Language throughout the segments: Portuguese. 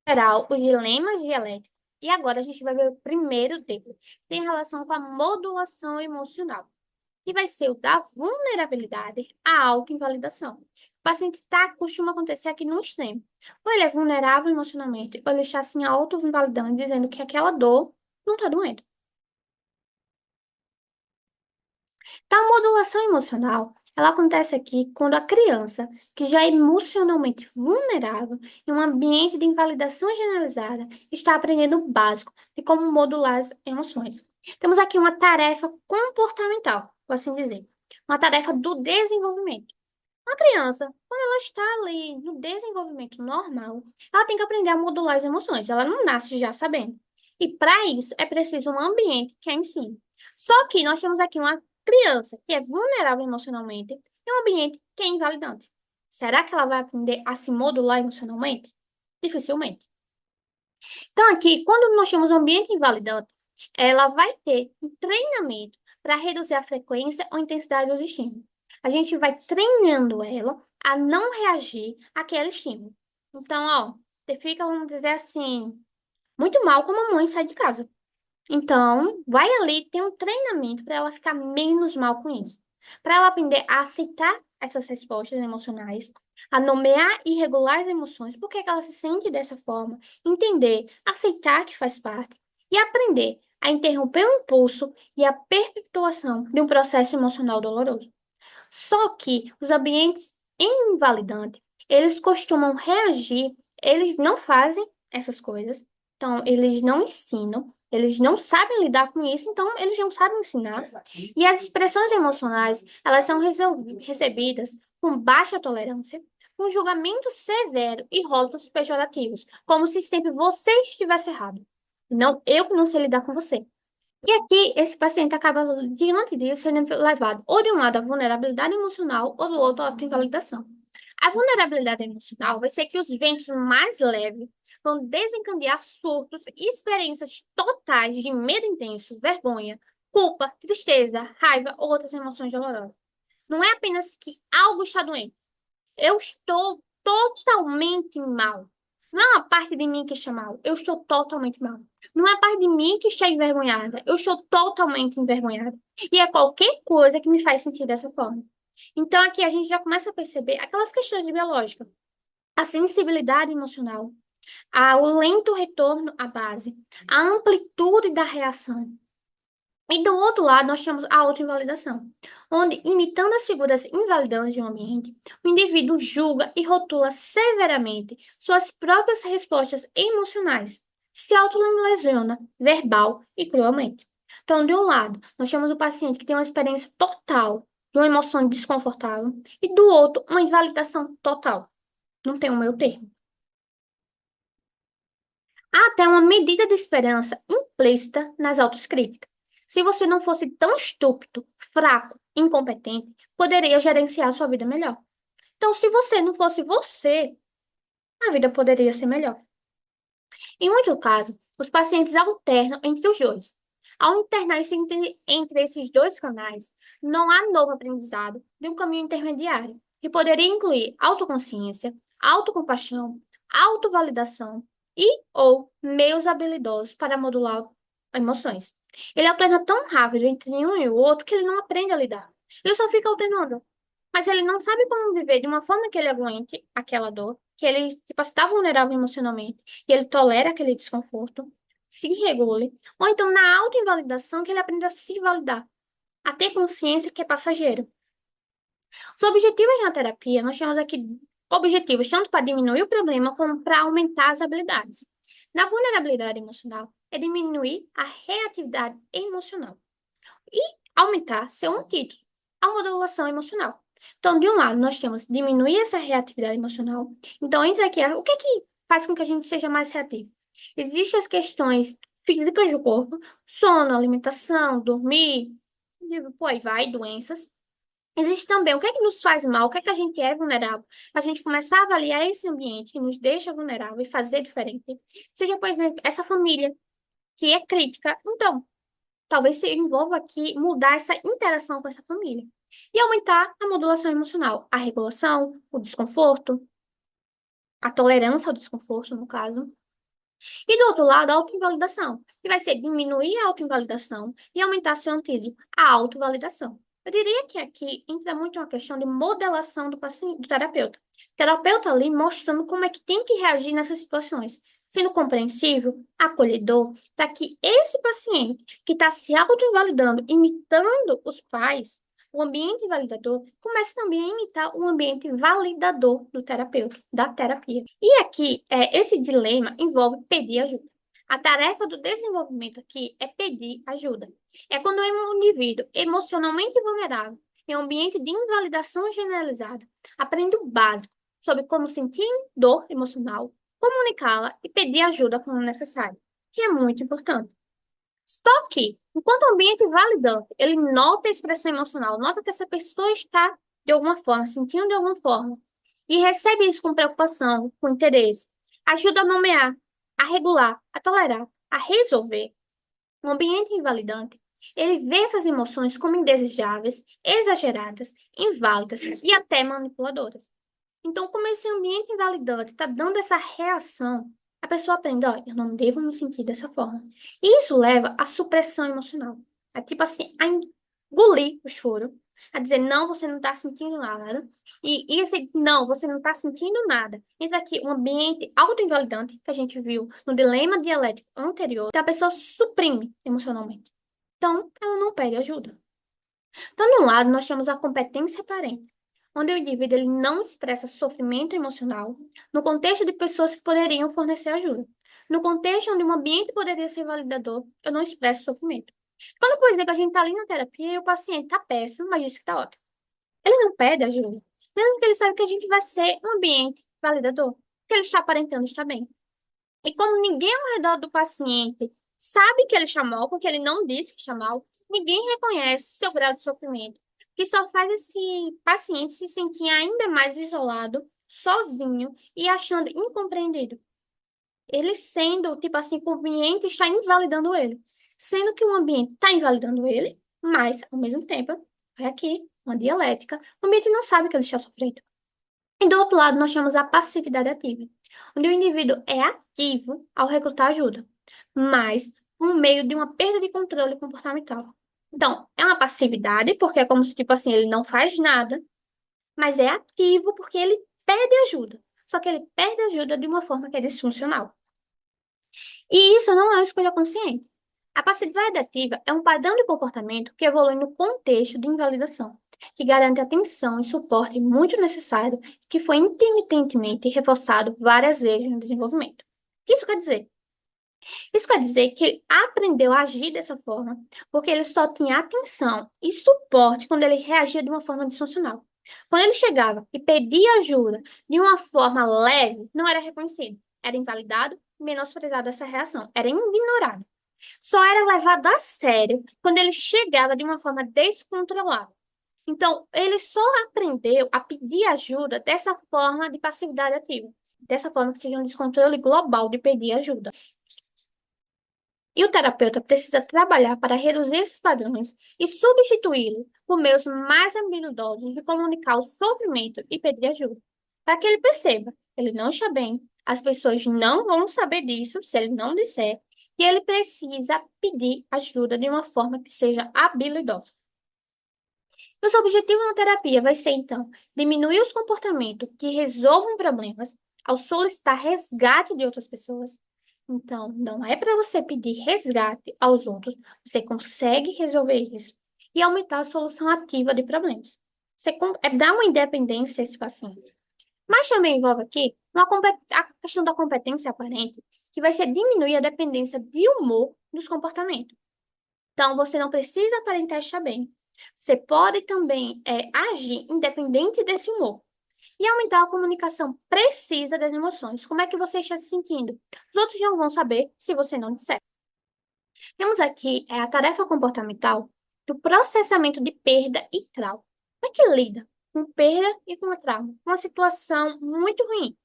Geral, os dilemas dialéticos. E agora a gente vai ver o primeiro dele, que tem relação com a modulação emocional, que vai ser o da vulnerabilidade à autoinvalidação. O paciente costuma acontecer aqui no extremo. Ou ele é vulnerável emocionalmente, ou ele está se auto-invalidando, dizendo que aquela dor não está doendo. Então, a modulação emocional, ela acontece aqui quando a criança, que já é emocionalmente vulnerável, em um ambiente de invalidação generalizada, está aprendendo o básico de como modular as emoções. Temos aqui uma tarefa comportamental, por assim dizer, uma tarefa do desenvolvimento. A criança, quando ela está ali no desenvolvimento normal, ela tem que aprender a modular as emoções, ela não nasce já sabendo. E para isso é preciso um ambiente que a ensine. Só que nós temos aqui uma criança que é vulnerável emocionalmente e um ambiente que é invalidante. Será que ela vai aprender a se modular emocionalmente? Dificilmente. Então, aqui, quando nós temos um ambiente invalidante, ela vai ter um treinamento para reduzir a frequência ou intensidade dos estímulos. A gente vai treinando ela a não reagir àquele estímulo. Então, ó, você fica, vamos dizer assim, muito mal quando a mãe sai de casa. Então, vai ali ter um treinamento para ela ficar menos mal com isso. Para ela aprender a aceitar essas respostas emocionais, a nomear e regular as emoções, por que que ela se sente dessa forma, entender, aceitar que faz parte e aprender a interromper o impulso e a perpetuação de um processo emocional doloroso. Só que os ambientes invalidantes, eles costumam reagir, eles não fazem essas coisas, então eles não ensinam, eles não sabem lidar com isso, então eles não sabem ensinar. E as expressões emocionais, elas são recebidas com baixa tolerância, com julgamento severo e rótulos pejorativos, como se sempre você estivesse errado. Não, eu que não sei lidar com você. E aqui, esse paciente acaba, diante disso, sendo levado ou de um lado a vulnerabilidade emocional ou do outro a autoinvalidação. A vulnerabilidade emocional vai ser que os ventos mais leves vão desencadear surtos e experiências totais de medo intenso, vergonha, culpa, tristeza, raiva ou outras emoções dolorosas. Não é apenas que algo está doente. Eu estou totalmente mal. Não é uma parte de mim que está mal. Eu estou totalmente mal. Não é a parte de mim que está envergonhada. Eu estou totalmente envergonhada. E é qualquer coisa que me faz sentir dessa forma. Então, aqui a gente já começa a perceber aquelas questões de biológica. A sensibilidade emocional, o lento retorno à base, a amplitude da reação. E do outro lado, nós temos a autoinvalidação, onde, imitando as figuras invalidantes de um ambiente, o indivíduo julga e rotula severamente suas próprias respostas emocionais, se autolesiona verbal e cruelmente. Então, de um lado, nós temos o paciente que tem uma experiência total de uma emoção desconfortável, e do outro, uma invalidação total. Não tem um meio termo. Há até uma medida de esperança implícita nas autocríticas. Se você não fosse tão estúpido, fraco, incompetente, poderia gerenciar sua vida melhor. Então, se você não fosse você, a vida poderia ser melhor. Em muitos casos, os pacientes alternam entre os dois. Ao internar-se entre esses dois canais, não há novo aprendizado de um caminho intermediário, que poderia incluir autoconsciência, autocompaixão, autovalidação e ou meios habilidosos para modular emoções. Ele alterna tão rápido entre um e o outro que ele não aprende a lidar. Ele só fica alternando. Mas ele não sabe como viver de uma forma que ele aguente aquela dor, que ele tipo, está vulnerável emocionalmente e ele tolera aquele desconforto, se regule, ou então na autoinvalidação que ele aprenda a se validar, a ter consciência que é passageiro. Os objetivos na terapia, nós temos aqui objetivos tanto para diminuir o problema como para aumentar as habilidades. Na vulnerabilidade emocional, é diminuir a reatividade emocional e aumentar seu antídoto, a modulação emocional. Então, de um lado, nós temos diminuir essa reatividade emocional. Então, entra aqui, o que é que faz com que a gente seja mais reativo? Existem as questões físicas do corpo, sono, alimentação, dormir, pô, aí vai, doenças. Existe também o que é que nos faz mal, o que é que a gente é vulnerável. A gente começar a avaliar esse ambiente que nos deixa vulnerável e fazer diferente. Seja, por exemplo, essa família que é crítica. Então, talvez se envolva aqui mudar essa interação com essa família. E aumentar a modulação emocional, a regulação, o desconforto, a tolerância ao desconforto, no caso. E do outro lado, a autoinvalidação, que vai ser diminuir a autoinvalidação e aumentar seu antídoto, a autovalidação. Eu diria que aqui entra muito uma questão de modelação do paciente, do terapeuta. O terapeuta ali mostrando como é que tem que reagir nessas situações, sendo compreensível, acolhedor, para que esse paciente que está se autoinvalidando, imitando os pais, o ambiente validador, comece também a imitar o ambiente validador do terapeuta, da terapia. E aqui, esse dilema envolve pedir ajuda. A tarefa do desenvolvimento aqui é pedir ajuda. É quando um indivíduo emocionalmente vulnerável, em um ambiente de invalidação generalizada, aprende o básico sobre como sentir dor emocional, comunicá-la e pedir ajuda quando necessário, que é muito importante. Só que, enquanto o ambiente validante, ele nota a expressão emocional, nota que essa pessoa está, de alguma forma, sentindo de alguma forma, e recebe isso com preocupação, com interesse, ajuda a nomear, a regular, a tolerar, a resolver. Um ambiente invalidante, ele vê essas emoções como indesejáveis, exageradas, inválidas e até manipuladoras. Então, como esse ambiente invalidante está dando essa reação, a pessoa aprende, ó, eu não devo me sentir dessa forma. E isso leva à supressão emocional. A tipo assim, a engolir o choro, a dizer, não, você não está sentindo nada. E esse não, você não está sentindo nada. Entra aqui um ambiente autoinvalidante que a gente viu no dilema dialético anterior, que a pessoa suprime emocionalmente. Então, ela não pede ajuda. Então, de um lado, nós temos a competência aparente, onde o indivíduo ele não expressa sofrimento emocional no contexto de pessoas que poderiam fornecer ajuda. No contexto onde um ambiente poderia ser validador, eu não expresso sofrimento. Quando, por exemplo, a gente está ali na terapia e o paciente está péssimo, mas diz que está ótimo. Ele não pede ajuda, mesmo que ele saiba que a gente vai ser um ambiente validador, que ele está aparentando estar bem. E como ninguém ao redor do paciente sabe que ele está mal, porque ele não disse que está mal, ninguém reconhece seu grau de sofrimento, que só faz esse paciente se sentir ainda mais isolado, sozinho e achando incompreendido. Ele sendo, tipo assim, que o ambiente está invalidando ele. Sendo que o ambiente está invalidando ele, mas, ao mesmo tempo, é aqui, uma dialética, o ambiente não sabe que ele está sofrendo. E do outro lado, nós temos a passividade ativa, onde o indivíduo é ativo ao recrutar ajuda, mas por meio de uma perda de controle comportamental. Então, é uma passividade, porque é como se, tipo assim, ele não faz nada, mas é ativo porque ele pede ajuda. Só que ele pede ajuda de uma forma que é disfuncional. E isso não é uma escolha consciente. A passividade ativa é um padrão de comportamento que evolui no contexto de invalidação, que garante atenção e suporte muito necessário, que foi intermitentemente reforçado várias vezes no desenvolvimento. O que isso quer dizer? Isso quer dizer que ele aprendeu a agir dessa forma, porque ele só tinha atenção e suporte quando ele reagia de uma forma disfuncional. Quando ele chegava e pedia ajuda de uma forma leve, não era reconhecido, era invalidado, menosprezado essa reação, era ignorado. Só era levado a sério quando ele chegava de uma forma descontrolada. Então, ele só aprendeu a pedir ajuda dessa forma de passividade ativa, dessa forma que seja um descontrole global de pedir ajuda. E o terapeuta precisa trabalhar para reduzir esses padrões e substituí-los por meios mais habilidosos de comunicar o sofrimento e pedir ajuda. Para que ele perceba, ele não está bem, as pessoas não vão saber disso se ele não disser, e ele precisa pedir ajuda de uma forma que seja habilidosa. Os objetivos na terapia vai ser, então, diminuir os comportamentos que resolvam problemas ao solicitar resgate de outras pessoas. Então, não é para você pedir resgate aos outros, você consegue resolver isso e aumentar a solução ativa de problemas. Dar uma independência a esse paciente. Mas também envolve aqui a questão da competência aparente, que vai ser diminuir a dependência de humor dos comportamentos. Então, você não precisa aparentar estar bem. Você pode também agir independente desse humor e aumentar a comunicação precisa das emoções. Como é que você está se sentindo? Os outros não vão saber se você não disser. Temos aqui a tarefa comportamental do processamento de perda e trauma. Como é que lida com perda e com trauma? Uma situação muito ruim.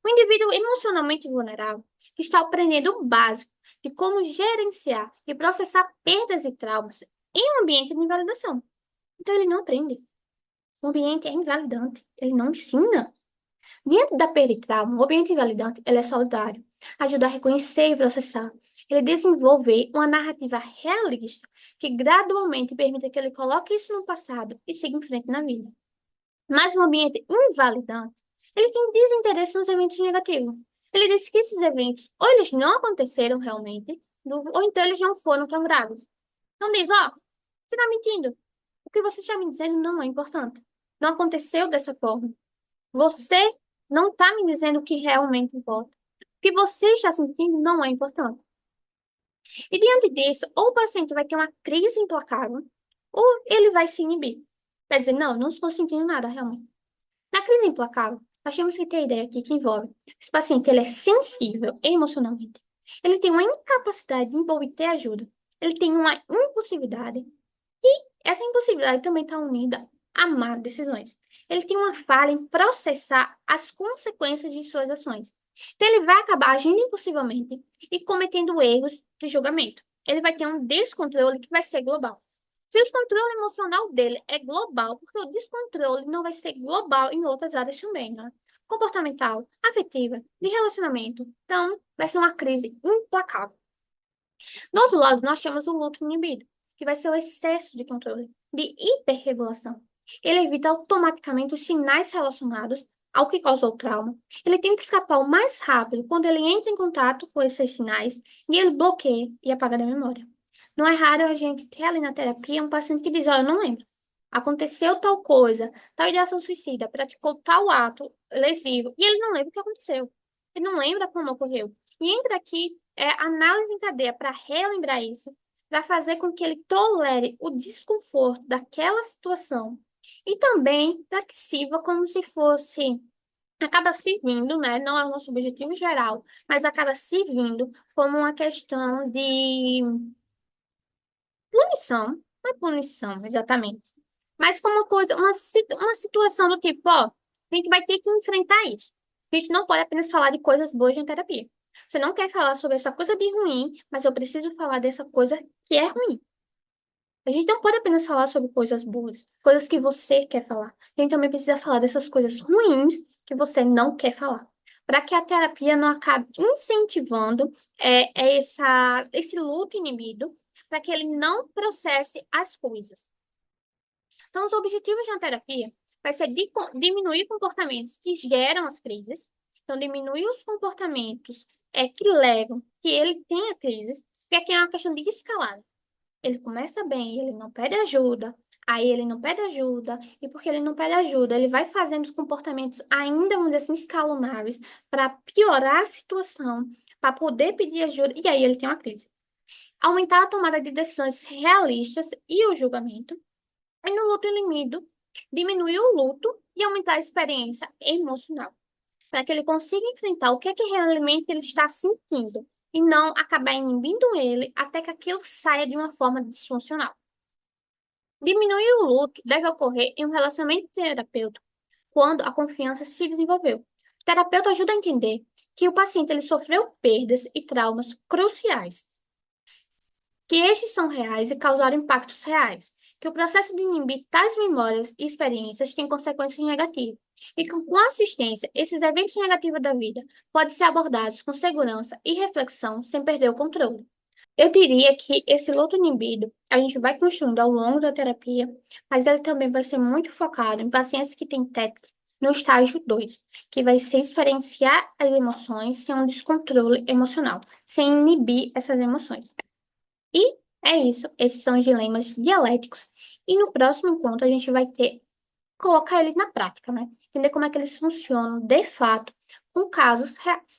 O indivíduo emocionalmente vulnerável que está aprendendo o básico de como gerenciar e processar perdas e traumas em um ambiente de invalidação. Então, ele não aprende. O ambiente é invalidante. Ele não ensina. Diante da perda e trauma, o ambiente invalidante ele é solidário, ajuda a reconhecer e processar. Ele desenvolve uma narrativa realista que gradualmente permite que ele coloque isso no passado e siga em frente na vida. Mas o ambiente invalidante, ele tem desinteresse nos eventos negativos. Ele diz que esses eventos, ou eles não aconteceram realmente, ou então eles não foram tão graves. Então diz, ó, você está mentindo. O que você está me dizendo não é importante. Não aconteceu dessa forma. Você não está me dizendo o que realmente importa. O que você está sentindo não é importante. E diante disso, ou o paciente vai ter uma crise implacável, ou ele vai se inibir. Vai dizer, não, não estou sentindo nada realmente. Na crise implacável, nós temos que ter a ideia aqui que envolve esse paciente, ele é sensível emocionalmente. Ele tem uma incapacidade de obter ajuda. Ele tem uma impulsividade. E essa impulsividade também está unida a má decisões. Ele tem uma falha em processar as consequências de suas ações. Então, ele vai acabar agindo impulsivamente e cometendo erros de julgamento. Ele vai ter um descontrole que vai ser global. Se o descontrole emocional dele é global, porque o descontrole não vai ser global em outras áreas também, né? Comportamental, afetiva, de relacionamento. Então, vai ser uma crise implacável. Do outro lado, nós temos o luto inibido, que vai ser o excesso de controle, de hiperregulação. Ele evita automaticamente os sinais relacionados ao que causou o trauma. Ele tenta escapar o mais rápido quando ele entra em contato com esses sinais e ele bloqueia e apaga da memória. Não é raro a gente ter ali na terapia um paciente que diz, ó, eu não lembro. Aconteceu tal coisa, tal ideação suicida, praticou tal ato lesivo, e ele não lembra o que aconteceu. Ele não lembra como ocorreu. E entra aqui análise em cadeia para relembrar isso, para fazer com que ele tolere o desconforto daquela situação e também para que sirva como se fosse, acaba servindo, né? Não é o nosso objetivo geral, mas acaba servindo como uma questão de punição, não é punição exatamente, mas como uma coisa, uma situação do tipo, ó, a gente vai ter que enfrentar isso. A gente não pode apenas falar de coisas boas em terapia. Você não quer falar sobre essa coisa de ruim, mas eu preciso falar dessa coisa que é ruim. A gente não pode apenas falar sobre coisas boas, coisas que você quer falar. A gente também precisa falar dessas coisas ruins que você não quer falar. Para que a terapia não acabe incentivando esse luto inibido, para que ele não processe as coisas. Então, os objetivos de uma terapia vai ser diminuir comportamentos que geram as crises, então diminuir os comportamentos que levam que ele tenha crises, porque aqui é uma questão de escalada. Ele começa bem, ele não pede ajuda, aí ele não pede ajuda, e porque ele não pede ajuda, ele vai fazendo os comportamentos ainda, vamos dizer assim, escalonáveis, para piorar a situação, para poder pedir ajuda, e aí ele tem uma crise. Aumentar a tomada de decisões realistas e o julgamento, e no luto ilimido, diminuir o luto e aumentar a experiência emocional, para que ele consiga enfrentar o que realmente ele está sentindo e não acabar inibindo ele até que aquilo saia de uma forma disfuncional. Diminuir o luto deve ocorrer em um relacionamento terapêutico quando a confiança se desenvolveu. O terapeuta ajuda a entender que o paciente ele sofreu perdas e traumas cruciais, que estes são reais e causaram impactos reais, que o processo de inibir tais memórias e experiências tem consequências negativas, e que com assistência, esses eventos negativos da vida podem ser abordados com segurança e reflexão sem perder o controle. Eu diria que esse luto inibido a gente vai construindo ao longo da terapia, mas ele também vai ser muito focado em pacientes que têm TEP no estágio 2, que vai ser experienciar as emoções sem um descontrole emocional, sem inibir essas emoções. E é isso, esses são os dilemas dialéticos. E no próximo encontro a gente vai ter colocar eles na prática, né? Entender como é que eles funcionam de fato com casos reais.